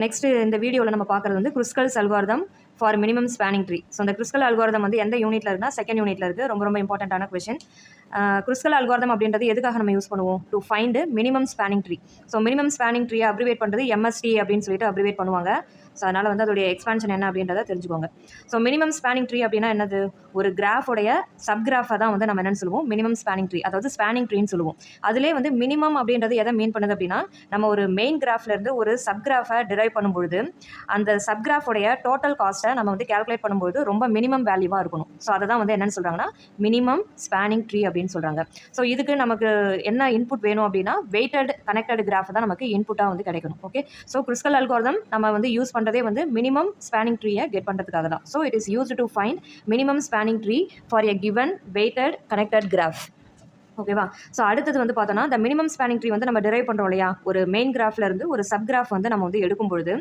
Next இந்த வீடியோவில் நம்ம பார்க்குறது வந்து Kruskal's algorithm for minimum spanning tree. So இந்த கிறிஸ்கல் அல்காரிதம் வந்து எந்த யூனிட்ல இருக்குன்னா செகண்ட் யூனிட்ல இருக்குது. ரொம்ப இம்பார்ட்டன்டான கொஸ்டின். கிறிஸ்கல் அல்காரிதம் அப்படின்றது எதுக்காக நம்ம யூஸ் பண்ணுவோம்? To find minimum spanning tree. So minimum spanning tree abbreviate பண்ணுறது MST அப்படின்னு சொல்லிட்டு அப்ரிவேட் பண்ணுவாங்க. ஸோ அதனால் வந்து அதோடைய எக்ஸ்பான்ஷன் என்ன அப்படின்றத தெரிஞ்சுக்கோங்க. ஸோ மினிமம் ஸ்பேனிங் ட்ரீ அப்படின்னா என்னது? ஒரு கிராஃபோடைய சப்கிராஃபை தான் வந்து நம்ம என்னன்னு சொல்லுவோம்? மினிமம் ஸ்பேனிங் ட்ரீ, அதாவது ஸ்பேனிங் ட்ரீன்னு சொல்லுவோம். அதிலே வந்து மினிமம் அப்படின்றது எதை மீன் பண்ணுது அப்படின்னா, நம்ம ஒரு மெயின் கிராஃப்லேருந்து ஒரு சப்கிராஃபை டிரைவ் பண்ணும்பொழுது அந்த சப்கிராஃபோடைய டோட்டல் காஸ்ட்டை நம்ம வந்து கேல்குலேட் பண்ணும்போது ரொம்ப மினிமம் வேல்யூவாக இருக்கணும். ஸோ அதை தான் வந்து என்னன்னு சொல்கிறாங்கன்னா மினிமம் ஸ்பேனிங் ட்ரீ அப்படின்னு சொல்கிறாங்க. ஸோ இதுக்கு நமக்கு என்ன இன்புட் வேணும் அப்படின்னா வெயிட்டட் கனெக்டட் கிராஃப் தான் நமக்கு இன்புட்டாக வந்து கிடைக்கணும். ஓகே, ஸோ கிறிஸ்கல் அல்காரிதம் நம்ம வந்து யூஸ் பண்ணுறதே வந்து மினிமம் ஸ்பேனிங் ட்ரீயை கெட் பண்ணுறதுக்காக தான். So it is used to find minimum spanning tree for a given weighted connected graph. ஓகேவா? ஸோ அடுத்தது வந்து பார்த்தோன்னா இந்த மினிமம் ஸ்பேனிங் ட்ரீ வந்து நம்ம டிரைவ் பண்ணுறோம் இல்லையா? ஒரு மெயின் கிராஃப்ல இருந்து ஒரு சப் கிராஃப் வந்து நம்ம வந்து எடுக்கும்பொழுது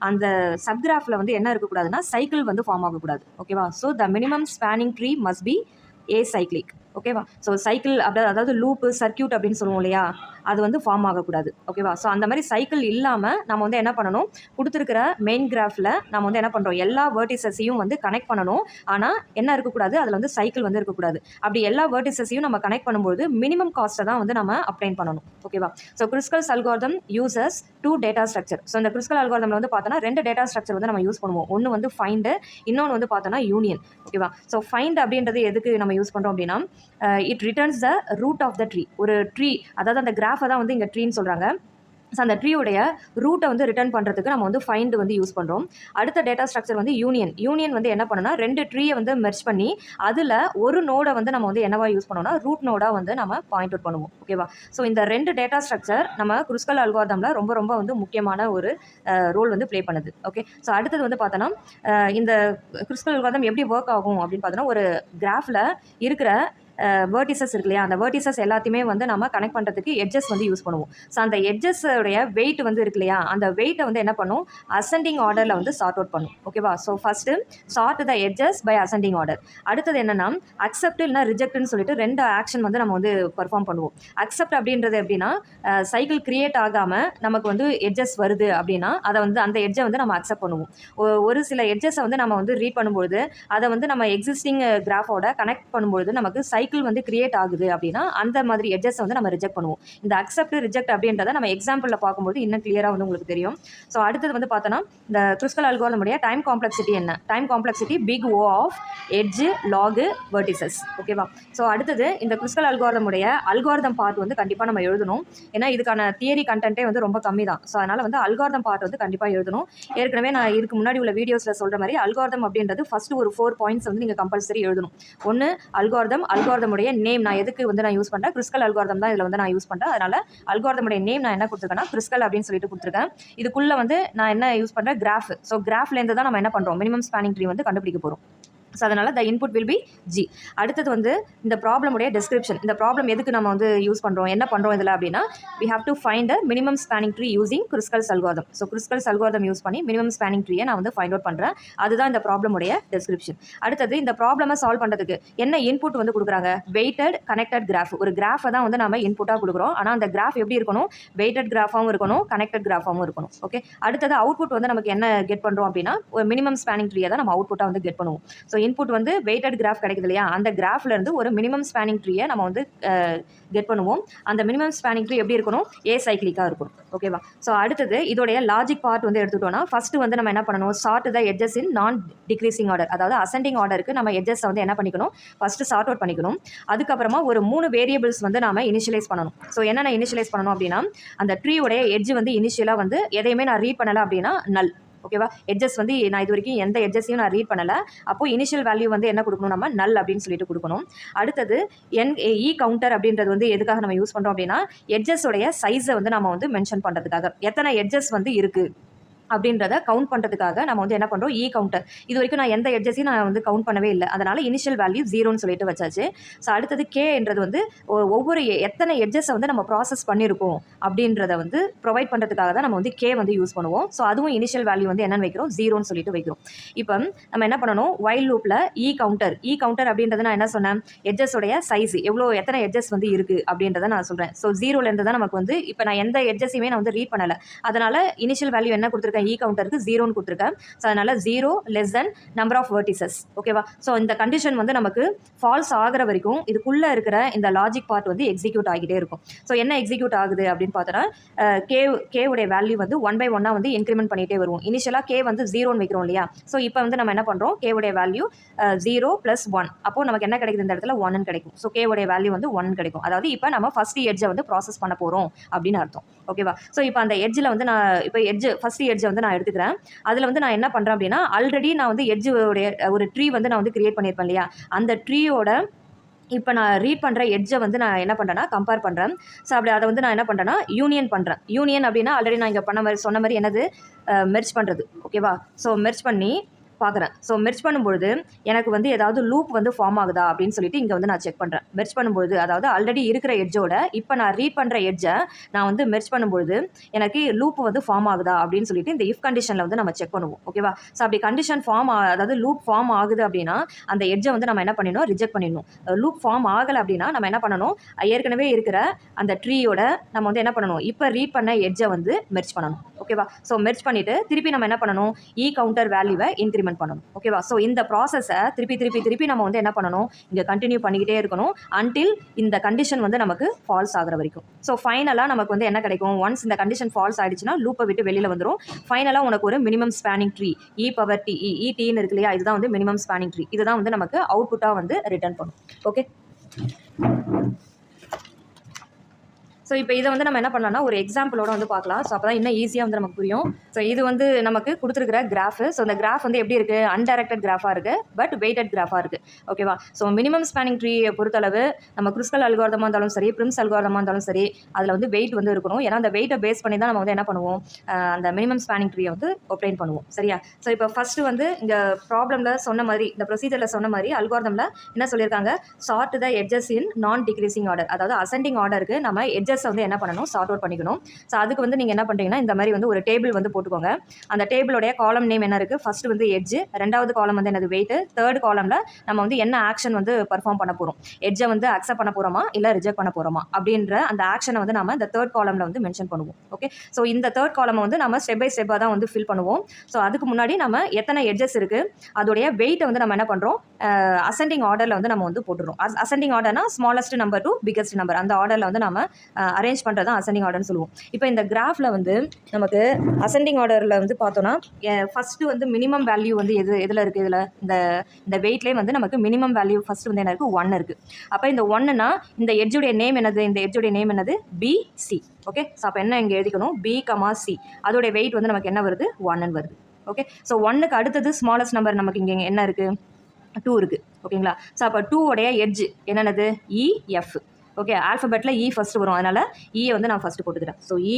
அந்த சப் கிராஃப்ல வந்து என்ன இருக்கக்கூடாதுன்னா சைக்கிள் வந்து ஃபார்ம் ஆகக்கூடாது. ஓகேவா? So the minimum spanning tree must B A cyclic. ஓகேவா? ஸோ சைக்கிள் அதாவது லூப்பு சர்க்கியூட் அப்படின்னு சொல்லுவோம் இல்லையா? அது வந்து ஃபார்ம் ஆகக்கூடாது. ஓகேவா? ஸோ அந்த மாதிரி சைக்கிள் இல்லாமல் நம்ம வந்து என்ன பண்ணணும்? கொடுத்துருக்கிற மெயின் கிராஃபில் நம்ம வந்து என்ன பண்ணுறோம்? எல்லா வேர்டிசஸையும் வந்து கனெக்ட் பண்ணணும். ஆனால் என்ன இருக்கக்கூடாது? அதில் வந்து சைக்கிள் வந்து இருக்கக்கூடாது. அப்படி எல்லா வேர்டிசஸையும் நம்ம கனெக்ட் பண்ணும்போது மினிமம் காஸ்ட்டை தான் வந்து நம்ம அப்ளைன் பண்ணணும். ஓகேவா? So Kruskal's algorithm uses 2 data structure. So இந்த கிறிஸ்கல் அல்காரிதமில் வந்து பார்த்தோன்னா 2 டேட்டா ஸ்ட்ரக்சர் வந்து நம்ம யூஸ் பண்ணுவோம். ஒன்று வந்து ஃபைண்டு, இன்னொன்று வந்து பார்த்தோன்னா யூனியன். ஓகேவா? ஸோ ஃபைண்ட் அப்படின்றது எதுக்கு நம்ம யூஸ் பண்ணுறோம் அப்படின்னா, it returns the root of the tree. ஒரு ட்ரீ, அதாவது அந்த கிராஃபை தான் வந்து இங்கே ட்ரீன்னு சொல்கிறாங்க. ஸோ அந்த ட்ரீயோடைய ரூட்டை வந்து ரிட்டர்ன் பண்ணுறதுக்கு நம்ம வந்து ஃபைண்ட் வந்து யூஸ் பண்ணுறோம். அடுத்த டேட்டா ஸ்ட்ரக்சர் வந்து யூனியன். யூனியன் வந்து என்ன பண்ணுன்னா 2 ட்ரீயை வந்து மெர்ஜ் பண்ணி அதில் ஒரு நோடை வந்து நம்ம வந்து என்னவா யூஸ் பண்ணோம்னா ரூட் நோடாக வந்து நம்ம பாயிண்ட் அவுட் பண்ணுவோம். ஓகேவா? ஸோ இந்த 2 டேட்டா ஸ்ட்ரக்சர் நம்ம கிறிஸ்கல் அல்காரிதமில் ரொம்ப வந்து முக்கியமான ஒரு ரோல் வந்து ப்ளே பண்ணுது. ஓகே, ஸோ அடுத்தது வந்து பார்த்தோன்னா இந்த கிறிஸ்கல் அல்காரிதம் எப்படி ஒர்க் ஆகும் அப்படின்னு பார்த்தோன்னா, ஒரு கிராஃபில் இருக்கிற வேர்டிசஸ் இருக்கு இல்லையா? அந்த வேர்டிசஸ் எல்லாத்தையுமே வந்து நம்ம கனெக்ட் பண்ணுறதுக்கு எட்ஜஸ் வந்து யூஸ் பண்ணுவோம். ஸோ அந்த எட்ஜஸோடைய வெயிட் வந்து இருக்கு இல்லையா? அந்த வெயிட்டை வந்து என்ன பண்ணும்? அசெண்டிங் ஆர்டரில் வந்து சார்ட் அவுட் பண்ணும். ஓகேவா? So first sort the edges by ascending order. அடுத்தது என்னன்னா அக்செப்ட் இல்லைனா ரிஜெக்ட்னு சொல்லிட்டு 2 ஆக்ஷன் வந்து நம்ம வந்து பெர்ஃபார்ம் பண்ணுவோம். அக்செப்ட் அப்படின்றது எப்படின்னா, சைக்கிள் கிரியேட் ஆகாமல் நமக்கு வந்து எட்ஜஸ் வருது அப்படின்னா அதை வந்து அந்த எட்ஜை வந்து நம்ம அக்செப்ட் பண்ணுவோம். ஒரு சில எட்ஜஸை வந்து நம்ம வந்து ரீட் பண்ணும்போது அதை வந்து நம்ம எக்ஸிஸ்டிங் கிராஃபோட கனெக்ட் பண்ணும்போது நமக்கு சைக்கிள் வந்து கிரியேட் ஆகுது அப்படின்னா அந்த மாதிரி எட்ஜஸ் வந்து நம்ம ரிஜெக்ட் பண்ணுவோம். இந்த அக்செப்ட் ரிஜெக்ட் அப்படின்றத நம்ம எக்ஸாம்பிளில் பார்க்கும்போது இன்னும் கிளியராக வந்து உங்களுக்கு தெரியும். ஸோ அடுத்தது வந்து பார்த்தோன்னா இந்த கிறிஸ்கல் அல்காரிதமுடைய டைம் காம்ப்ளெக்சிட்டி என்ன? Time complexity big O of edge log vertices. ஓகேவா? ஸோ அடுத்தது இந்த கிறிஸ்கல் அல்காரிதமுடைய அல்காரிதம் பார்ட் வந்து கண்டிப்பாக நம்ம எழுதணும். ஏன்னா இதுக்கான தியரி கண்டென்ட்டே வந்து ரொம்ப கம்மி தான். ஸோ அதனால் வந்து அல்காரிதம் பார்ட் வந்து கண்டிப்பாக எழுதணும். ஏற்கனவே நான் இதுக்கு முன்னாடி உள்ள வீடியோஸில் சொல்கிற மாதிரி அல்காரிதம் அப்படின்றது ஃபஸ்ட்டு ஒரு 4 பாயிண்ட்ஸ் வந்து நீங்கள் கம்பல்சரி எழுதணும். ஒன்று அல்காரிதமுடைய நேம். நான் எதுக்கு வந்து நான் யூஸ் பண்ணுறேன்? கிறிஸ்கல் அல்காரிதம் தான் இதில் வந்து நான் யூஸ் பண்ணுறேன். அதனால் அல்காரிதமுடைய நேம் நான் என்ன கொடுத்துருக்கேன்னா கிறிஸ்கல் அப்படின்னு சொல்லிட்டு கொடுத்துருக்கேன். இதுக்குள்ளே வந்து நான் என்ன யூஸ் பண்ணுறேன்? கிராஃப். ஸோ கிராஃப்லேருந்து தான் நம்ம என்ன பண்ணுறோம்? மினிமம் ஸ்பேனிங் ட்ரீ வந்து கண்டுபிடிக்க போகிறோம். ஸோ அதனால் the input will P G. அடுத்தது வந்து இந்த ப்ராப்ளமுடைய டிஸ்கிரிப்ஷன். இந்த ப்ராப்ளம் எதுக்கு நம்ம வந்து யூஸ் பண்ணுறோம், என்ன பண்ணுறோம் இதில் அப்படின்னா, we have to find a minimum spanning tree using Kruskal's algorithm. So Kruskal's algorithm use பண்ணி மினிமம் ஸ்பேனிங் ட்ரீயை நான் வந்து ஃபைண்ட் அவுட் பண்ணுறேன். அதுதான் இந்த ப்ராப்ளமுடைய டிஸ்கிரிப்ஷன். அடுத்தது இந்த ப்ராப்ளமை சால்வ் பண்ணுறதுக்கு என்ன இன்புட் வந்து கொடுக்குறாங்க? Weighted connected graph. ஒரு கிராஃபை தான் வந்து நம்ம இன்புட்டாக கொடுக்குறோம். ஆனால் அந்த கிராஃப் எப்படி இருக்கணும்? வெயிட்டட் கிராஃபாகவும் இருக்கணும், கனெக்டட் கிராஃபாகவும் இருக்கணும். ஓகே, அடுத்தது அவுட்புட் வந்து நமக்கு என்ன கெட் பண்ணுறோம் அப்படின்னா, ஒரு மினிமம் ஸ்பேனிங் ட்ரீயை தான் நம்ம அவுட்புட்டாக வந்து கெட் பண்ணுவோம். ஸோ இன்புட் வந்து வெயிட்டட் கிராஃப் கிடைக்குது இல்லையா? அந்த கிராஃப்ல இருந்து ஒரு மினிமம் ஸ்பேனிங் ட்ரீயை நம்ம வந்து கெட் பண்ணுவோம். அந்த மினிமம் ஸ்பேனிங் ட்ரீ எப்படி இருக்கணும்? ஏ சைக்ளிக்காக இருக்கணும். ஓகேவா? ஸோ அடுத்தது இதோடைய லாஜிக் பார்ட் வந்து எடுத்துட்டோம்னா, ஃபஸ்ட்டு வந்து நம்ம என்ன பண்ணணும்? சார்ட் த எட்ஜஸ் இன் நான் டிக்ரீசிங் ஆர்டர். அதாவது அசெண்டிங் ஆர்டருக்கு நம்ம எட்ஜஸ் வந்து என்ன பண்ணிக்கணும்? ஃபஸ்ட்டு சார்ட் அவுட் பண்ணிக்கணும். அதுக்கப்புறமா ஒரு 3 வேரியபிள்ஸ் வந்து நம்ம இனிஷியலைஸ் பண்ணணும். ஸோ என்னென்ன இனிஷியலைஸ் பண்ணணும் அப்படின்னா, அந்த ட்ரீயோடைய எட்ஜ் வந்து இனிஷியலாக வந்து எதையுமே நான் ரீட் பண்ணலை அப்படின்னா நல். ஓகேவா? எட்ஜஸ் வந்து நான் இது வரைக்கும் எந்த எட்ஜஸையும் நான் ரீட் பண்ணலை. அப்போது இனிஷியல் வேல்யூ வந்து என்ன கொடுக்கணும்? நம்ம நல் அப்படின்னு சொல்லிட்டு கொடுக்கணும். அடுத்தது இ கவுண்டர் அப்படின்றது வந்து எதுக்காக நம்ம யூஸ் பண்ணுறோம் அப்படின்னா, எட்ஜஸோடைய சைஸை வந்து நம்ம வந்து மென்ஷன் பண்ணுறதுக்காக, எத்தனை எட்ஜஸ் வந்து இருக்குது அப்படின்றத கவுண்ட் பண்ணுறதுக்காக நம்ம வந்து என்ன பண்ணுறோம்? இ கவுண்டர். இது வரைக்கும் நான் எந்த எட்ஜஸையும் நான் வந்து கவுண்ட் பண்ணவே இல்லை. அதனால் இனிஷியல் வேல்யூ 0ன்னு சொல்லிட்டு வச்சாச்சு. ஸோ அடுத்தது கேன்றது வந்து ஒவ்வொரு எத்தனை எட்ஜஸை வந்து நம்ம ப்ராசஸ் பண்ணியிருக்கோம் அப்படின்றத வந்து ப்ரொவைட் பண்ணுறதுக்காக தான் நம்ம வந்து கே வந்து யூஸ் பண்ணுவோம். ஸோ அதுவும் இனிஷியல் வேல்யூ வந்து என்னென்னு வைக்கிறோம்? 0ன்னு சொல்லிட்டு வைக்கிறோம். இப்போ நம்ம என்ன பண்ணணும்? வைல் லூப்பில் இ கவுண்டர் அப்படின்றது நான் என்ன சொன்னேன்? எட்ஜஸோடைய சைஸ் எத்தனை எட்ஜஸ் வந்து இருக்குது அப்படின்றத நான் சொல்கிறேன். ஸோ 0லேருந்து தான் நமக்கு வந்து இப்போ நான் எந்த எட்ஜஸையுமே நான் வந்து ரீட் பண்ணலை. அதனால் இனிஷியல் வேல்யூ என்ன கொடுத்துருக்கேன்? கொடுத்துருக்கேன், இ கவுண்டருக்கு 0ன்னு கொடுத்துருக்கேன். ஸோ அதனால் 0 less than number of vertices. ஓகேவா? ஸோ இந்த கண்டிஷன் வந்து நமக்கு ஃபால்ஸ் ஆகிற வரைக்கும் இதுக்குள்ளே இருக்கிற இந்த லாஜிக் பார்ட் வந்து எக்ஸிக்யூட் ஆகிட்டே இருக்கும். ஸோ என்ன எக்ஸிக்யூட் ஆகுது அப்படின்னு பார்த்தோன்னா கேவுடைய வேல்யூ வந்து 1 by 1 வந்து இன்க்ரிமெண்ட் பண்ணிகிட்டே வருவோம். இனிஷியலாக கே வந்து 0ன்னு வைக்கிறோம் இல்லையா? ஸோ இப்போ வந்து நம்ம என்ன பண்ணுறோம், கேவுடைய வேல்யூ 0 + 1. அப்போது நமக்கு என்ன கிடைக்குது, இந்த இடத்துல 1ன்னு கிடைக்கும். ஸோ கேவுடைய வேல்யூ வந்து 1 கிடைக்கும். அதாவது இப்போ நம்ம ஃபஸ்ட் எட்ஜை வந்து ப்ராசஸ் பண்ண போகிறோம் அப்படின்னு அர்த்தம். ஓகேவா? ஸோ இப்போ அந்த எட்ஜில் வந்து நான் இப்போ ஃபஸ்ட் எட்ஜை வந்து நான் எடுத்துக்கிறேன். அதில் வந்து நான் என்ன பண்ணுறேன் அப்படின்னா, ஆல்ரெடி நான் வந்து எட்ஜுடைய ஒரு ட்ரீ வந்து நான் வந்து கிரியேட் பண்ணியிருப்பேன் இல்லையா? அந்த ட்ரீயோட இப்போ நான் ரீட் பண்ணுற எட்ஜை வந்து நான் என்ன பண்ணுறேன்னா கம்பேர் பண்ணுறேன். ஸோ அப்படி அதை வந்து நான் என்ன பண்ணுறேன்னா யூனியன் பண்ணுறேன். யூனியன் அப்படின்னா ஆல்ரெடி நான் இங்கே சொன்ன மாதிரி என்னது, மெர்ஜ் பண்ணுறது. ஓகேவா? ஸோ மெர்ஜ் பண்ணி பார்க்குறேன். ஸோ மெர்ஜ் பண்ணும்பொழுது எனக்கு வந்து ஏதாவது லூப் வந்து ஃபார்ம் ஆகுதா அப்படின்னு சொல்லிட்டு இங்கே வந்து நான் செக் பண்ணுறேன். மெர்ஜ் பண்ணும்பொழுது அதாவது ஆல்ரெடி இருக்கிற எட்ஜோட இப்போ நான் ரீட் பண்ணுற எட்ஜை நான் வந்து மெர்ஜ் பண்ணும்பொழுது எனக்கு லூப் வந்து ஃபார்ம் ஆகுதா அப்படின்னு சொல்லிட்டு இந்த இஃப் கண்டிஷனில் வந்து நம்ம செக் பண்ணுவோம். ஓகேவா? ஸோ அப்படி கண்டிஷன் அதாவது லூப் ஃபார்ம் ஆகுது அப்படின்னா அந்த எட்ஜை வந்து நம்ம என்ன பண்ணிடணும், ரிஜெக்ட் பண்ணிடணும். லூப் ஃபார்ம் ஆகலை அப்படின்னா நம்ம என்ன பண்ணணும், ஏற்கனவே இருக்கிற அந்த ட்ரீயோட நம்ம வந்து என்ன பண்ணணும், இப்போ ரீட் பண்ண எட்ஜை வந்து மெர்ஜ் பண்ணணும். ஓகேவா? ஸோ மெர்ஜ் பண்ணிவிட்டு திருப்பி நம்ம என்ன பண்ணணும், இ கவுண்டர் வேல்யூவை இன்க்ரிமெண்ட் பண்ணணும். ஓகேவா? ஸோ இந்த ப்ராசஸை திருப்பி நம்ம வந்து என்ன பண்ணணும், இங்கே கண்டினியூ பண்ணிக்கிட்டே இருக்கணும் அன்டில் இந்த கண்டிஷன் வந்து நமக்கு ஃபால்ஸ் ஆகிற வரைக்கும். ஸோ ஃபைனலாக நமக்கு வந்து என்ன கிடைக்கும், ஒன்ஸ் இந்த கண்டிஷன் ஃபால்ஸ் ஆகிடுச்சுன்னா லூப்பை விட்டு வெளியில் வந்துடும். ஃபைனலாக உனக்கு ஒரு மினிமம் ஸ்பேனிங் ட்ரீ இ⁻t இருக்கு இல்லையா, இதுதான் வந்து மினிமம் ஸ்பேனிங் ட்ரீ. இதுதான் வந்து நமக்கு அவுட்புட்டாக வந்து ரிட்டர்ன் பண்ணும். ஓகே, ஸோ இப்போ இதை வந்து நம்ம என்ன பண்ணலாம்னா ஒரு எக்ஸாம்பிளோட வந்து பார்க்கலாம். ஸோ அப்போ தான் இன்னும் ஈஸியாக வந்து நமக்கு புரியும். ஸோ இது வந்து நமக்கு கொடுத்துருக்கிற கிராஃபு. ஸோ இந்த கிராஃப் வந்து எப்படி இருக்குது, அன்டைரக்டட் கிராஃபாக இருக்குது, பட் வெயிட்டட் கிராஃபாக இருக்குது. ஓகேவா? ஸோ மினிமம் ஸ்பேனிங் ட்ரீயை பொறுத்தளவு நம்ம கிறிஸ்கல் அல்காரிதமாக இருந்தாலும் சரி, பிரிம்ஸ் அல்காரிதமாக இருந்தாலும் சரி, அதில் வந்து வெயிட் வந்து இருக்கணும். ஏன்னா அந்த வெயிட்டை பேஸ் பண்ணி தான் நம்ம வந்து என்ன பண்ணுவோம், அந்த மினிமம் ஸ்பேனிங் ட்ரீயை வந்து ஒப்டைன் பண்ணுவோம். சரியா? ஸோ இப்போ ஃபஸ்ட்டு வந்து இங்கே ப்ராப்ளமில் சொன்ன மாதிரி, இந்த ப்ரொசீஜரில் சொன்ன மாதிரி அல்காரிதமில் என்ன சொல்லியிருக்காங்க, சார்ட் த எட்ஜஸ் இன் நான் டிக்ரீசிங் ஆர்டர். அதாவது அசெண்டிங் ஆர்டருக்கு நம்ம எட்ஜஸ் வந்து என்ன பண்ணணும், சார்ட் அவுட் பண்ணிக்கணும். ஸோ அதுக்கு வந்து நீங்கள் என்ன பண்ணுறீங்கன்னா இந்த மாதிரி வந்து ஒரு டேபிள் வந்து போட்டுக்கோங்க. அந்த டேபிளோடைய காலம் நேம் என்ன இருக்குது, ஃபர்ஸ்ட் வந்து எட்ஜ், ரெண்டாவது காலம் வந்து என்னது வெயிட், தேர்ட் காலமில் நம்ம வந்து என்ன ஆக்ஷன் வந்து பர்ஃபார்ம் பண்ண போகிறோம், எட்ஜை வந்து அக்செப்ட் பண்ண போகிறோமா இல்லை ரிஜெக்ட் பண்ண போகிறோமா அப்படின்ற அந்த ஆக்ஷனை வந்து நம்ம இந்த தேர்ட் காலமில் வந்து மென்ஷன் பண்ணுவோம். ஓகே, ஸோ இந்த தேர்ட் காலமை வந்து நம்ம ஸ்டெப் பை ஸ்டெப்பாக தான் வந்து ஃபில் பண்ணுவோம். ஸோ அதுக்கு முன்னாடி நம்ம எத்தனை எட்ஜஸ் இருக்குது அதோடைய வெயிட்டை வந்து நம்ம என்ன பண்ணுறோம், அசெண்டிங் ஆர்டரில் வந்து நம்ம வந்து போட்டுறோம். அசெண்டிங் ஆர்டர்னா smallest number to biggest number, அந்த ஆர்டரில் வந்து நம்ம அரேஞ்ச் பண்ணுறது தான் அசெண்டிங் ஆர்டர்னு சொல்லுவோம். இப்போ இந்த கிராஃபில் வந்து நமக்கு அசெண்டிங் ஆர்டரில் வந்து பார்த்தோன்னா ஃபஸ்ட்டு வந்து மினிமம் வேல்யூ வந்து எதில் இருக்குது, இதில் இந்த வெயிட்லேயே வந்து நமக்கு மினிமம் வேல்யூ ஃபஸ்ட்டு வந்து என்ன இருக்குது, 1 இருக்குது. அப்போ இந்த 1னா இந்த எட்ஜுடைய நேம் என்னது, இந்த எட்ஜுடைய நேம் என்னது, BC. ஓகே, ஸோ அப்போ என்ன இங்கே எழுதிக்கணும், B, C. அதோடைய வெயிட் வந்து நமக்கு என்ன வருது, 1ன்னு வருது. ஓகே, ஸோ 1க்கு அடுத்தது ஸ்மாலஸ்ட் நம்பர் நமக்கு இங்கே என்ன இருக்குது, 2 இருக்குது. ஓகேங்களா? ஸோ அப்போ 2 உடைய எட்ஜ் என்னென்னது, EF. ஓகே, ஆல்ஃபபெட்டில் இ ஃபஸ்ட்டு வரும், அதனால் இயை வந்து நான் ஃபஸ்ட்டு போட்டுக்கிறேன். ஸோ E,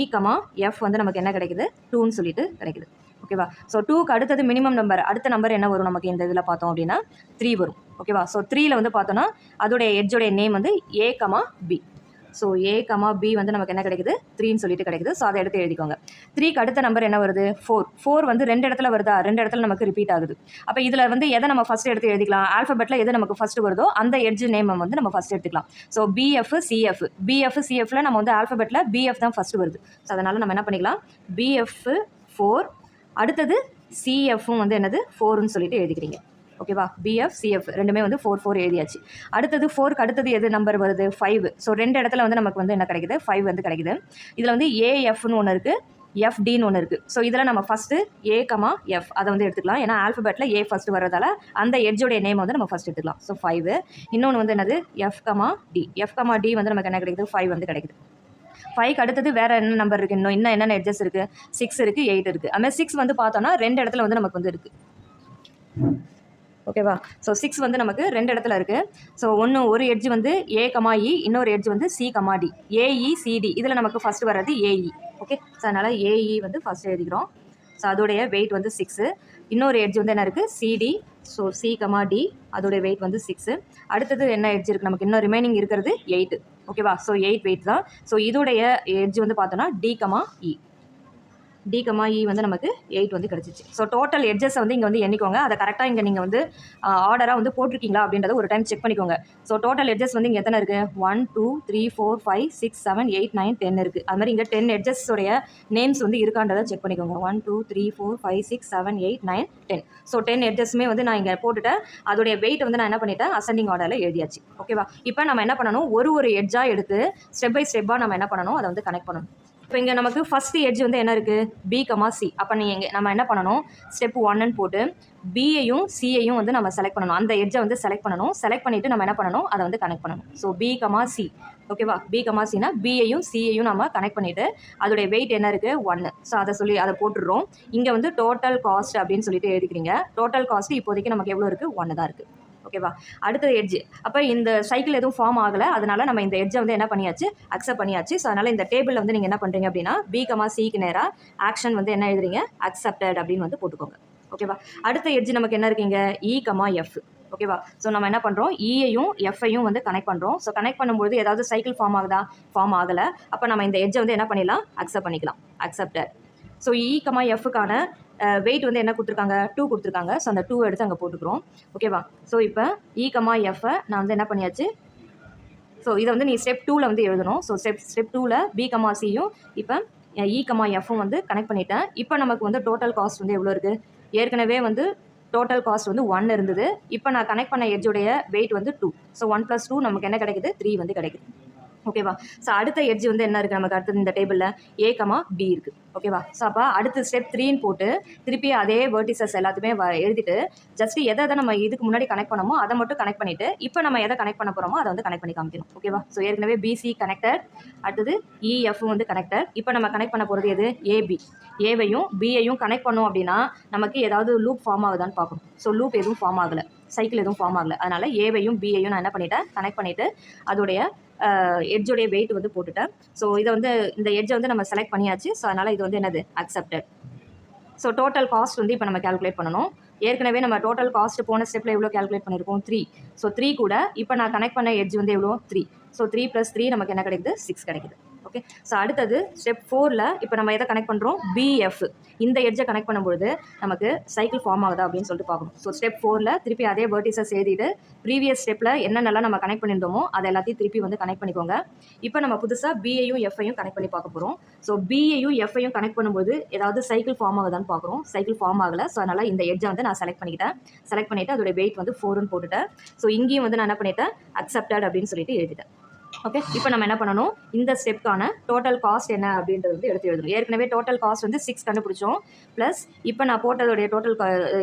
F வந்து நமக்கு என்ன கிடைக்குது, 2ன்னு சொல்லிட்டு கிடைக்குது. ஓகேவா? ஸோ 2க்கு அடுத்தது மினிமம் நம்பர், அடுத்த நம்பர் என்ன வரும் நமக்கு இந்த இதில் பார்த்தோம் அப்படின்னா 3 வரும். ஓகேவா? ஸோ 3ல் வந்து பார்த்தோன்னா அதோடைய எட்ஜோடைய நேம் வந்து A, B. So A, B வந்து நமக்கு என்ன கிடைக்குது, 3ன்னு சொல்லிட்டு கிடைக்குது. ஸோ அதை எடுத்து எழுதிக்கோங்க. 3க்கு அடுத்த நம்பர் என்ன வருது, 4 வந்து 2 இடத்துல வருதா, 2 இடத்துல நமக்கு ரிப்பீட் ஆகுது. அப்போ இதில் வந்து எதை நம்ம ஃபஸ்ட் எடுத்து எழுதிக்கலாம், ஆல்ஃபபெட்டில் எது நமக்கு ஃபஸ்ட்டு வருதோ அந்த எட்ஜ் நேம் வந்து நம்ம ஃபஸ்ட் எடுத்துக்கலாம். ஸோ BF, CFல நம்ம வந்து ஆல்ஃபபெட்டில் BF தான் ஃபஸ்ட்டு வருது. ஸோ அதனால் நம்ம என்ன பண்ணிக்கலாம், BF 4, அடுத்தது CFும் வந்து என்னது 4ன்னு சொல்லிட்டு எழுதிக்கிறீங்க. ஓகேவா? BF, CF ரெண்டுமே வந்து 4 எழுதியாச்சு. அடுத்தது 4க்கு அடுத்தது எது நம்பர் வருது, 5. ஸோ 2 இடத்துல வந்து நமக்கு வந்து என்ன கிடைக்குது, 5 வந்து கிடைக்குது. இதில் வந்து AFன்னு ஒன்று இருக்குது, FDன்னு ஒன்று இருக்குது. ஸோ இதில் நம்ம ஃபஸ்ட்டு A, F அதை வந்து எடுத்துக்கலாம். ஏன்னா ஆல்ஃபபெட்டில் A ஃபஸ்ட்டு வரதால அந்த எட்ஜோடைய நேம் வந்து நம்ம ஃபஸ்ட் எடுத்துக்கலாம். ஸோ 5. இன்னொன்று வந்து என்னது, F, D வந்து நமக்கு என்ன கிடைக்குது, 5 வந்து கிடைக்குது. 5க்கு அடுத்தது வேறு என்ன நம்பர் இருக்குது, இன்னும் என்னென்ன எட்ஜஸ் இருக்குது, 6 இருக்குது, 8 இருக்குது. அதுமாதிரி 6 வந்து பார்த்தோன்னா 2 இடத்துல வந்து நமக்கு வந்து இருக்குது. ஓகேவா? ஸோ 6 வந்து நமக்கு 2 இடத்துல இருக்குது. ஸோ ஒரு எட்ஜ் வந்து A, E, இன்னொரு எட்ஜ் வந்து C, D. AECD இதில் நமக்கு ஃபஸ்ட்டு வர்றது AE. ஓகே, ஸோ அதனால் AE வந்து ஃபஸ்ட்டு எழுதிக்கிறோம். ஸோ அதோடைய வெயிட் வந்து 6. இன்னொரு எட்ஜ் வந்து என்ன இருக்குது, CD. ஸோ C, D அதோடைய வெயிட் வந்து 6. அடுத்தது என்ன எட்ஜ் இருக்குது நமக்கு, இன்னும் ரிமைனிங் இருக்கிறது 8. ஓகேவா? ஸோ 8 வெயிட் தான். ஸோ இதோடைய எட்ஜ் வந்து பார்த்தோன்னா D, E. D comma E வந்து நமக்கு 8 வந்து கிடச்சிச்சு. ஸோ டோட்டல் எட்ஜஸ் வந்து இங்கே வந்து எண்ணிக்கோங்க. அதை கரெக்டாக இங்கே நீங்கள் வந்து ஆர்டராக வந்து போட்டிருக்கீங்களா அப்படின்றத ஒரு டைம் செக் பண்ணிக்கோங்க. ஸோ டோட்டல் எட்ஜஸ் வந்து இங்கே எத்தனை இருக்குது? 1 2 3 4 5 6 7 8 9 10 இருக்குது. அது மாதிரி இங்கே 10 எட்ஜஸோடைய நேம்ஸ் வந்து இருக்கான்றதை செக் பண்ணிக்கோங்க. 1 2 3 4 5 6 7 8 9 10. ஸோ 10 எட்ஜஸுமே வந்து நான் இங்கே போட்டுட்டேன். அதோடைய வெயிட் வந்து நான் என்ன பண்ணிட்டேன்? அசெண்டிங் ஆர்டரில் எழுதியாச்சு. ஓகேவா? இப்போ நம்ம என்ன பண்ணணும்? ஒரு எட்ஜாக எடுத்து ஸ்டெப் பை ஸ்டெப்பாக நம்ம என்ன பண்ணணும்? அதை வந்து கனெக்ட் பண்ணணும். இப்போ இங்கே நமக்கு ஃபஸ்ட் எட்ஜ் வந்து என்ன இருக்குது? B comma C. அப்போ நம்ம என்ன பண்ணணும்? ஸ்டெப் 1ன்னு போட்டு பியையும் சியையும் வந்து நம்ம செலக்ட் பண்ணணும். அந்த எட்ஜை வந்து செலக்ட் பண்ணணும். செலக்ட் பண்ணிவிட்டு நம்ம என்ன பண்ணணும்? அதை வந்து கனெக்ட் பண்ணணும். So B comma C. ஓகேவா? பி கமா சினா பியையும் சியையும் நம்ம கனெக்ட் பண்ணிவிட்டு அதோடைய வெயிட் என்ன இருக்குது? 1. ஸோ அதை போட்டுடுறோம். இங்கே வந்து டோட்டல் காஸ்ட் அப்படின்னு சொல்லிட்டு எழுதிக்கிறீங்க. டோட்டல் காஸ்ட் இப்போதைக்கு நமக்கு எவ்வளோ இருக்குது? 1 தான் இருக்குது. ஓகேவா? அடுத்தது எட்ஜ். அப்போ இந்த சைக்கிள் எதுவும் ஃபார்ம் ஆகலை. அதனால நம்ம இந்த எட்ஜை வந்து என்ன பண்ணியாச்சு? அக்செப்ட் பண்ணியாச்சு. ஸோ அதனால் இந்த டேபிளில் வந்து நீங்கள் என்ன பண்ணுறீங்க அப்படின்னா பி கமா சிக்கு நேராக ஆக்ஷன் வந்து என்ன எழுதுறீங்க? அக்செப்டட் அப்படின்னு வந்து போட்டுக்கோங்க. ஓகேவா? அடுத்த எட்ஜ் நமக்கு என்ன இருக்குங்க? இ கமா எஃப். ஓகேவா? ஸோ நம்ம என்ன பண்ணுறோம்? இயையும் எஃப்ஐயும் வந்து கனெக்ட் பண்ணுறோம். ஸோ கனெக்ட் பண்ணும்போது ஏதாவது சைக்கிள் ஃபார்ம் ஆகுதா? ஃபார்ம் ஆகலை. அப்போ நம்ம இந்த எட்ஜை வந்து என்ன பண்ணிடலாம்? அக்செப்ட் பண்ணிக்கலாம். அக்செப்டட். ஸோ இ கமா எஃப்க்கான வெயிட் வந்து என்ன கொடுத்துருக்காங்க? 2 கொடுத்துருக்காங்க. ஸோ அந்த 2 எடுத்து அங்கே போட்டுக்கிறோம். ஓகேவா? ஸோ இப்போ இ கமா எஃப்பை நான் வந்து என்ன பண்ணியாச்சு? ஸோ இதை வந்து நீ ஸ்டெப் 2ல் வந்து எழுதணும். ஸோ ஸ்டெப் 2ல் பி கமா சியும் இப்போ இ கமா எஃப்பும் வந்து கனெக்ட் பண்ணிட்டேன். இப்போ நமக்கு வந்து டோட்டல் காஸ்ட் வந்து எவ்வளோ இருக்குது? ஏற்கனவே வந்து டோட்டல் காஸ்ட் வந்து 1 இருந்தது. இப்போ நான் கனெக்ட் பண்ண எட்ஜுடைய வெயிட் வந்து 2. ஸோ 1 + 2 நமக்கு என்ன கிடைக்குது? 3 வந்து கிடைக்குது. ஓகேவா? ஸோ அடுத்த எட்ஜ் வந்து என்ன இருக்குது நமக்கு? அடுத்தது இந்த டேபிளில் ஏ கமா பி இருக்குது. ஓகேவா? ஸோ அப்போ அடுத்து ஸ்டெப் 3ன்னு போட்டு திருப்பி அதே வெர்டிசஸ் எல்லாத்தையுமே எழுதிட்டு ஜஸ்ட் எதை நம்ம இதுக்கு முன்னாடி கனெக்ட் பண்ணமோ அதை மட்டும் கனெக்ட் பண்ணிவிட்டு இப்போ நம்ம எதை கனெக்ட் பண்ண போகிறோமோ அதை வந்து கனெக்ட் பண்ணி காமிக்கணும். ஓகேவா? ஸோ ஏற்கனவே பிசி கனெக்டட், அடுத்தது இஎஃப் வந்து கனெக்டட். இப்போ நம்ம கனெக்ட் பண்ண போகிறது எது? ஏபி. ஏவையும் பியையும் கனெக்ட் பண்ணோம் அப்படின்னா நமக்கு ஏதாவது லூப் ஃபார்ம் ஆகுதான்னு பார்க்கணும். ஸோ லூப் எதுவும் ஃபார்ம் ஆகலை, சைக்கிள் எதுவும் ஃபார்ம் ஆகலை. அதனால் ஏவையும் பியையும் நான் என்ன பண்ணிட்டேன்? கனெக்ட் பண்ணிவிட்டு அதோடைய எட்ஜோடைய வெயிட் வந்து போட்டுட்டேன். ஸோ இதை வந்து இந்த எட்ஜை வந்து நம்ம செலக்ட் பண்ணியாச்சு. ஸோ அதனால் இது வந்து என்னது? அக்செப்டட். ஸோ டோட்டல் காஸ்ட் வந்து இப்போ நம்ம கேல்குலேட் பண்ணணும். ஏற்கனவே நம்ம டோட்டல் காஸ்ட் போன ஸ்டெப்பில் எவ்வளோ கேல்குலேட் பண்ணியிருக்கோம்? 3. ஸோ 3 கூட இப்போ நான் கனெக்ட் பண்ண எட்ஜ் வந்து எவ்வளோ? 3. ஸோ 3 + 3 நமக்கு என்ன கிடைக்குது? 6 கிடைக்குது. ஓகே. ஸோ அடுத்தது ஸ்டெப் 4ல் இப்போ நம்ம எதை கனெக்ட் பண்ணுறோம்? பிஎஃப். இந்த எட்ஜை கனெக்ட் பண்ணும்போது நமக்கு சைக்கிள் ஃபார்ம் ஆகுதா அப்படின்னு சொல்லிட்டு பார்க்கணும். ஸோ ஸ்டெப் 4ல் திருப்பி அதே வெர்டிசஸ் எழுதிட்டு ப்ரீவியஸ் ஸ்டெப்பில் என்னென்னலாம் நம்ம கனெக்ட் பண்ணியிருந்தோமோ அதை எல்லாத்தையும் திருப்பி வந்து கனெக்ட் பண்ணிக்கோங்க. இப்போ நம்ம புதுசாக பியையும் எஃப்ஐயும் கனெக்ட் பண்ணி பார்க்க போகிறோம். ஸோ பியையும் எஃப்ஐயும் கனெக்ட் பண்ணும்போது ஏதாவது சைக்கிள் ஃபார்ம் ஆகுதான்னு பார்க்குறோம். சைக்கிள் ஃபார்ம் ஆகலை. ஸோ அதனால் இந்த எட்ஜை வந்து நான் செலக்ட் பண்ணிவிட்டு அதோட வெயிட் வந்து 4ன்னு போட்டுட்டேன். ஸோ இங்கேயும் வந்து நான் என்ன பண்ணிட்டேன்? அக்செப்டட் அப்படின்னு சொல்லிட்டு எழுதிட்டேன். ஓகே. இப்போ நம்ம என்ன பண்ணணும்? இந்த ஸ்டெப்க்கான டோட்டல் காஸ்ட் என்ன அப்படின்றது வந்து எடுத்து எழுதணும். ஏற்கனவே டோட்டல் காஸ்ட் வந்து 6 கண்டுபிடிச்சோம். ப்ளஸ் இப்போ நான் போட்டதோடைய டோட்டல்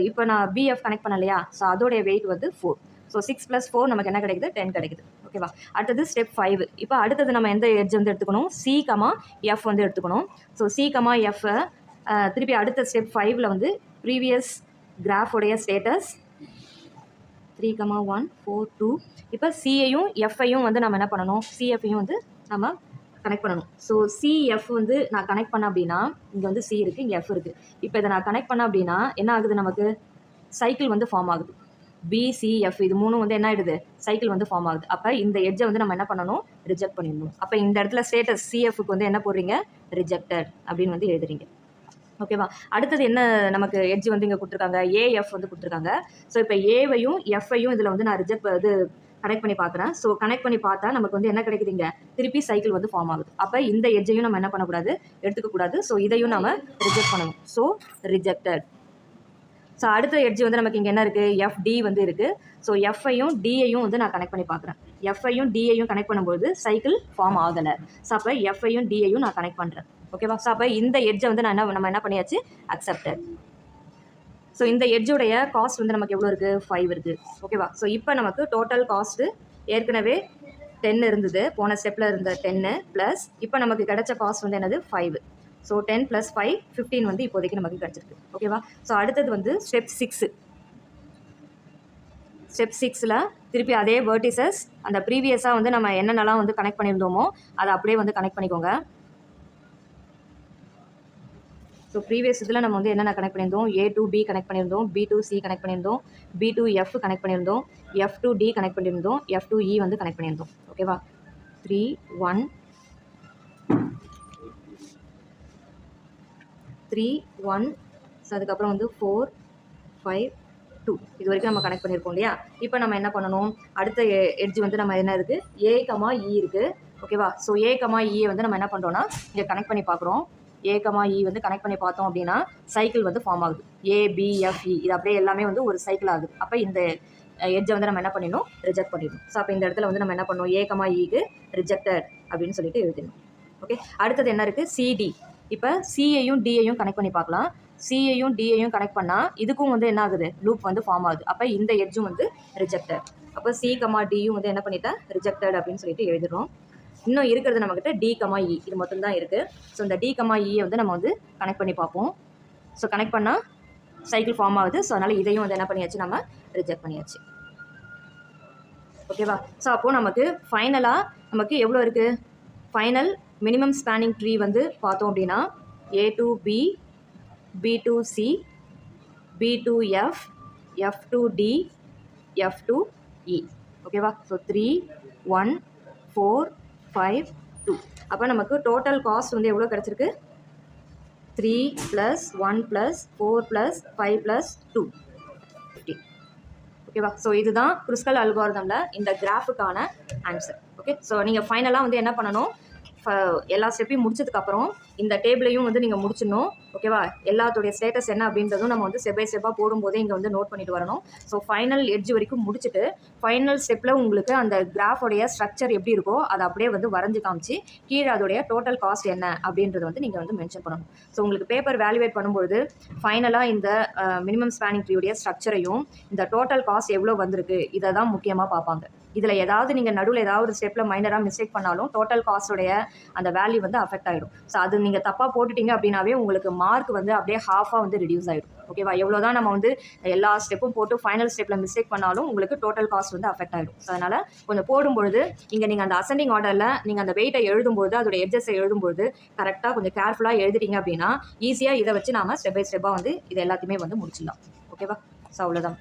இப்போ நான் பிஎஃப் கனெக்ட் பண்ணலையா? ஸோ அதோடைய வெயிட் வந்து 4. ஸோ 6 + 4 நமக்கு என்ன கிடைக்குது? 10 கிடைக்குது. ஓகேவா? அடுத்தது ஸ்டெப் 5. இப்போ அடுத்தது நம்ம எந்த எட்ஜ் வந்து எடுத்துக்கணும்? சி கமா எஃப் வந்து எடுத்துக்கணும். ஸோ சி கமா எஃப் திருப்பி அடுத்த ஸ்டெப் 5ல் வந்து ப்ரீவியஸ் கிராஃபோடைய ஸ்டேட்டஸ் 3, 1, 4, 2. இப்போ சியையும் எஃப்ஐயும் வந்து நம்ம என்ன பண்ணணும்? சிஎஃப்ஐயும் வந்து நம்ம கனெக்ட் பண்ணணும். ஸோ சிஎஃப் வந்து நான் கனெக்ட் பண்ண அப்படின்னா இங்கே வந்து சி இருக்குது, இங்கே எஃப் இருக்குது. இப்போ இதை நான் கனெக்ட் பண்ண அப்படின்னா என்ன ஆகுது? நமக்கு சைக்கிள் வந்து ஃபார்ம் ஆகுது. பிசிஎஃப் இது 3 வந்து என்ன ஆகிடுது? சைக்கிள் வந்து ஃபார்ம் ஆகுது. அப்போ இந்த எட்ஜை வந்து நம்ம என்ன பண்ணணும்? ரிஜெக்ட் பண்ணிடணும். அப்போ இந்த இடத்துல ஸ்டேட்டஸ் சிஎஃப்க்கு வந்து என்ன போடுறீங்க? ரிஜெக்டட் அப்படின்னு வந்து எழுதுறீங்க. ஓகேவா? அடுத்தது என்ன நமக்கு எட்ஜ் வந்து இங்கே கொடுத்துருக்காங்க? ஏஎஃப் வந்து கொடுத்துருக்காங்க. ஸோ இப்போ ஏவையும் எஃப்ஐயும் இதில் வந்து நான் கனெக்ட் பண்ணி பார்க்குறேன். ஸோ கனெக்ட் பண்ணி பார்த்தா நமக்கு வந்து என்ன கிடைக்குதுங்க? திருப்பி சைக்கிள் வந்து ஃபார்ம் ஆகுது. அப்போ இந்த எட்ஜையும் நம்ம என்ன பண்ணக்கூடாது? எடுத்துக்கக்கூடாது. ஸோ இதையும் நம்ம ரிஜெக்ட் பண்ணணும். So rejected. ஸோ அடுத்த எட்ஜ் வந்து நமக்கு இங்கே என்ன இருக்குது? எஃப்டி வந்து இருக்குது. ஸோ எஃப்ஐயும் டிஐயும் வந்து நான் கனெக்ட் பண்ணி பார்க்குறேன். எஃப்ஐயும் டிஐயும் கனெக்ட் பண்ணும்போது சைக்கிள் ஃபார்ம் ஆகலை. ஸோ அப்போ எஃப்ஐயும் டிஐயும் நான் கனெக்ட் பண்ணுறேன். ஓகேவா? ஸோ அப்போ இந்த எட்ஜை வந்து நம்ம என்ன பண்ணியாச்சு? அக்செப்டட். ஸோ இந்த எட்ஜுடைய காஸ்ட் வந்து நமக்கு எவ்வளோ இருக்குது? 5 இருக்குது. ஓகேவா? ஸோ இப்போ நமக்கு டோட்டல் காஸ்ட்டு ஏற்கனவே 10 இருந்தது. போன ஸ்டெப்பில் இருந்த 10 ப்ளஸ் இப்போ நமக்கு கிடைச்ச காஸ்ட் வந்து என்னது? 5. ஸோ 10 + 5 15 வந்து இப்போதைக்கு நமக்கு கிடச்சிருக்கு. ஓகேவா? ஸோ அடுத்தது வந்து ஸ்டெப் 6. ஸ்டெப் 6ல் திருப்பி அதே வெர்டிசஸ் அந்த ப்ரீவியஸாக வந்து நம்ம என்னென்னலாம் வந்து கனெக்ட் பண்ணியிருந்தோமோ அதை அப்படியே வந்து கனெக்ட் பண்ணிக்கோங்க. ஸோ ப்ரீவியஸ் இதில் நம்ம வந்து என்னென்ன கனெக்ட் பண்ணியிருந்தோம்? A to B கனெக்ட் பண்ணியிருந்தோம், B to C கனெக்ட் பண்ணியிருந்தோம், B to F கனெக்ட் பண்ணியிருந்தோம், F to D கனெக்ட் பண்ணியிருந்தோம், F to E வந்து கனெக்ட் பண்ணியிருந்தோம். ஓகேவா? 3, 1, 3 1 ஸோ அதுக்கப்புறம் வந்து 4 5 2 இது வரைக்கும் நம்ம கனெக்ட் பண்ணியிருக்கோம் இல்லையா. இப்போ நம்ம என்ன பண்ணணும், அடுத்த எட்ஜ் வந்து நம்ம என்ன இருக்குது, ஏ கமா இ இருக்குது. ஓகேவா. ஸோ ஏ கமா இயை வந்து நம்ம என்ன பண்ணுறோன்னா இங்கே கனெக்ட் பண்ணி பார்க்குறோம். ஏ கமா இ வந்து கனெக்ட் பண்ணி பார்த்தோம் அப்படின்னா சைக்கிள் வந்து ஃபார்ம் ஆகுது. ஏபிஎஃப்இ இது அப்படியே எல்லாமே வந்து ஒரு சைக்கிள் ஆகுது. அப்போ இந்த எட்ஜை வந்து நம்ம என்ன பண்ணிடணும், ரிஜெக்ட் பண்ணிடணும். ஸோ அப்போ இந்த இடத்துல வந்து நம்ம என்ன பண்ணணும், ஏ கமா இக்கு ரிஜெக்டட் அப்படின்னு சொல்லிட்டு எழுதிடணும். ஓகே. அடுத்தது என்ன இருக்குது, சிடி. இப்போ சியையும் டியையும் கனெக்ட் பண்ணி பார்க்கலாம். சியையும் டியையும் கனெக்ட் பண்ணால் இதுக்கும் வந்து என்ன ஆகுது, லூப் வந்து ஃபார்ம் ஆகுது. அப்போ இந்த எட்ஜும் வந்து ரிஜெக்டட். அப்போ சி கமா டியும் வந்து என்ன பண்ணிட்டேன், ரிஜெக்டட் அப்படின்னு சொல்லிட்டு எழுதுறோம். இன்னும் இருக்கிறது நம்மக்கிட்ட டி கமா இ இது மட்டும் தான் இருக்குது. ஸோ இந்த டி கமா இயை வந்து நம்ம வந்து கனெக்ட் பண்ணி பார்ப்போம். ஸோ கனெக்ட் பண்ணால் சைக்கிள் ஃபார்ம் ஆகுது. ஸோ அதனால் இதையும் வந்து என்ன பண்ணியாச்சு, நம்ம ரிஜெக்ட் பண்ணியாச்சு. ஓகேவா. ஸோ அப்போது நமக்கு ஃபைனலாக நமக்கு எவ்வளோ இருக்குது, ஃபைனல் மினிமம் ஸ்பேனிங் ட்ரீ வந்து பார்த்தோம் அப்படின்னா A to B, B to C, B to F, F to D, F to E. ஓகேவா. ஸோ 3 1 4 5 2. அப்போ நமக்கு டோட்டல் காஸ்ட் வந்து எவ்வளோ கிடச்சிருக்கு, 3 + 1 + 4 + 5 + 2 50. ஓகேவா. ஸோ இதுதான் க்ருஸ்கல் அல்காரிதமில் இந்த கிராஃபுக்கான ஆன்சர். ஓகே. ஸோ நீங்கள் ஃபைனலாக வந்து என்ன பண்ணணும், எல்லா ஸ்டெப்பையும் முடிச்சதுக்கப்புறம் இந்த டேபிளையும் வந்து நீங்கள் முடிச்சிடணும். ஓகேவா. எல்லாத்துடைய ஸ்டேட்டஸ் என்ன அப்படின்றதும் நம்ம வந்து ஸ்டெப் பை ஸ்டெப்பாக போடும்போதே இங்கே வந்து நோட் பண்ணிட்டு வரணும். ஸோ ஃபைனல் எட்ஜ் வரைக்கும் முடிச்சுட்டு ஃபைனல் ஸ்டெப்பில் உங்களுக்கு அந்த கிராஃபோடைய ஸ்ட்ரக்சர் எப்படி இருக்கோ அதை அப்படியே வந்து வரைஞ்சி காமிச்சு கீழே அதோடைய டோட்டல் காஸ்ட் என்ன அப்படின்றத வந்து நீங்கள் வந்து மென்ஷன் பண்ணணும். ஸோ உங்களுக்கு பேப்பர் வேல்யூவேட் பண்ணும்போது ஃபைனலாக இந்த மினிமம் ஸ்பேனிங் ட்ரீயுடைய ஸ்ட்ரக்சரையும் இந்த டோட்டல் காஸ்ட் எவ்வளோ வந்திருக்கு இதை தான் முக்கியமாக பார்ப்பாங்க. இதில் ஏதாவது நீங்கள் நடுவில் ஏதாவது ஒரு ஸ்டெப்பில் மைனராக மிஸ்டேக் பண்ணாலும் டோட்டல் காஸ்டோடைய அந்த வேல்யூ வந்து அஃபெக்ட் ஆகிடும். ஸோ அது நீங்கள் தப்பாக போட்டுட்டீங்க அப்படின்னாவே உங்களுக்கு மார்க் வந்து அப்படியே ஹாஃபாக வந்து ரிடியூஸ் ஆகிடும். ஓகேவா. எவ்வளோ தான் நம்ம வந்து எல்லா ஸ்டெப்பும் போட்டு ஃபைனல் ஸ்டெப்பில் மிஸ்டேக் பண்ணாலும் உங்களுக்கு டோட்டல் காஸ்ட் வந்து அஃபெக்ட் ஆகிடும். ஸோ அதனால் கொஞ்சம் போடும்பொழுது நீங்கள் அந்த அசெண்டிங் ஆர்டரில் நீங்கள் அந்த வெயிட்டை எழுதும்போது அதோட எட்ஜஸை எழுதும்போது கரெக்டாக கொஞ்சம் கேர்ஃபுல்லாக எழுதிட்டீங்க அப்படின்னா ஈஸியாக இதை வச்சு நாம் ஸ்டெப் பை ஸ்டெப்பாக வந்து இது எல்லாத்தையுமே வந்து முடிச்சிடலாம். ஓகேவா. ஸோ அவ்வளோதான்.